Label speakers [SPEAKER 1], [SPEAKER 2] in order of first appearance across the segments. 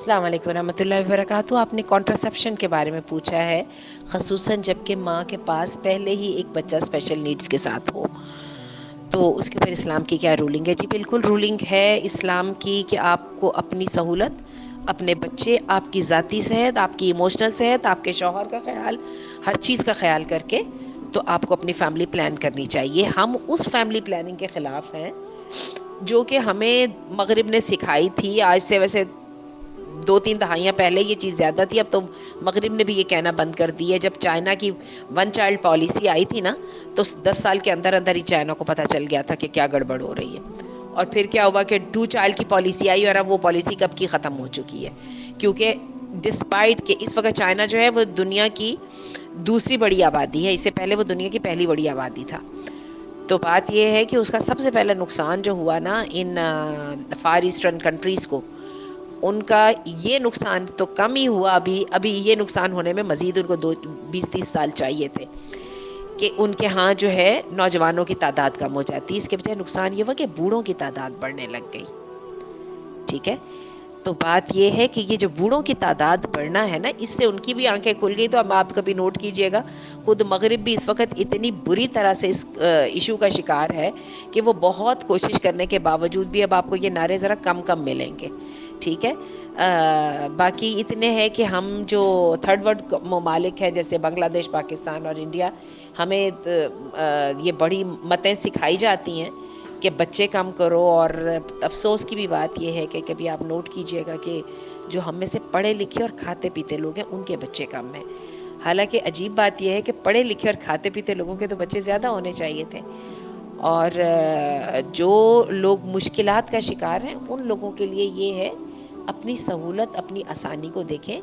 [SPEAKER 1] السلام علیکم ورحمۃ اللہ وبرکاتہ. آپ نے کانٹرسیپشن کے بارے میں پوچھا ہے، خصوصاً جب کہ ماں کے پاس پہلے ہی ایک بچہ اسپیشل نیڈز کے ساتھ ہو تو اس کے اوپر اسلام کی کیا رولنگ ہے؟ جی بالکل رولنگ ہے اسلام کی کہ آپ کو اپنی سہولت، اپنے بچے، آپ کی ذاتی صحت، آپ کی ایموشنل صحت، آپ کے شوہر کا خیال، ہر چیز کا خیال کر کے تو آپ کو اپنی فیملی پلان کرنی چاہیے. ہم اس فیملی پلاننگ کے خلاف ہیں جو کہ ہمیں مغرب نے سکھائی تھی. آج سے ویسے 2-3 دہائیاں پہلے یہ چیز زیادہ تھی، اب تو مغرب نے بھی یہ کہنا بند کر دی ہے. جب چائنا کی 1 چائلڈ پالیسی آئی تھی نا، تو 10 سال کے اندر اندر ہی چائنا کو پتہ چل گیا تھا کہ کیا گڑبڑ ہو رہی ہے. اور پھر کیا ہوا کہ 2 چائلڈ کی پالیسی آئی، اور اب وہ پالیسی کب کی ختم ہو چکی ہے. کیونکہ ڈسپائٹ کہ اس وقت چائنا جو ہے وہ دنیا کی دوسری بڑی آبادی ہے، اس سے پہلے وہ دنیا کی پہلی بڑی آبادی تھا. تو بات یہ ہے کہ اس کا سب سے پہلا نقصان جو ہوا نا ان فار ایسٹرن کنٹریز کو، ان کا یہ نقصان تو کم ہی ہوا. ابھی یہ نقصان ہونے میں مزید ان کو 20-30 سال چاہیے تھے کہ ان کے ہاں جو ہے نوجوانوں کی تعداد کم ہو جاتی. اس کے بجائے نقصان یہ ہوا کہ بوڑھوں کی تعداد بڑھنے لگ گئی. ٹھیک ہے، تو بات یہ ہے کہ یہ جو بوڑھوں کی تعداد بڑھنا ہے نا، اس سے ان کی بھی آنکھیں کھل گئی. تو اب آپ کبھی نوٹ کیجئے گا، خود مغرب بھی اس وقت اتنی بری طرح سے اس ایشو کا شکار ہے کہ وہ بہت کوشش کرنے کے باوجود بھی اب آپ کو یہ نعرے ذرا کم کم ملیں گے. ٹھیک ہے، باقی اتنے ہے کہ ہم جو تھرڈ ورلڈ ممالک ہیں جیسے بنگلہ دیش، پاکستان اور انڈیا، ہمیں یہ بڑی متیں سکھائی جاتی ہیں کہ بچے کم کرو. اور افسوس کی بھی بات یہ ہے کہ کبھی آپ نوٹ کیجئے گا کہ جو ہم میں سے پڑھے لکھے اور کھاتے پیتے لوگ ہیں ان کے بچے کم ہیں. حالانکہ عجیب بات یہ ہے کہ پڑھے لکھے اور کھاتے پیتے لوگوں کے تو بچے زیادہ ہونے چاہیے تھے. اور جو لوگ مشکلات کا شکار ہیں ان لوگوں کے لیے یہ ہے اپنی سہولت، اپنی آسانی کو دیکھیں.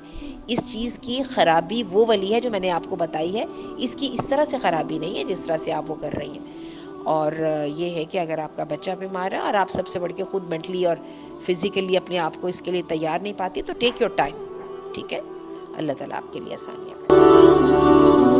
[SPEAKER 1] اس چیز کی خرابی وہ والی ہے جو میں نے آپ کو بتائی ہے، اس کی اس طرح سے خرابی نہیں ہے جس طرح سے آپ وہ کر رہی ہیں. اور یہ ہے کہ اگر آپ کا بچہ بیمار ہے اور آپ سب سے بڑھ کے خود مینٹلی اور فزیکلی اپنے آپ کو اس کے لیے تیار نہیں پاتی، تو ٹیک یور ٹائم. ٹھیک ہے، اللہ تعالیٰ آپ کے لیے آسانیاں کرے.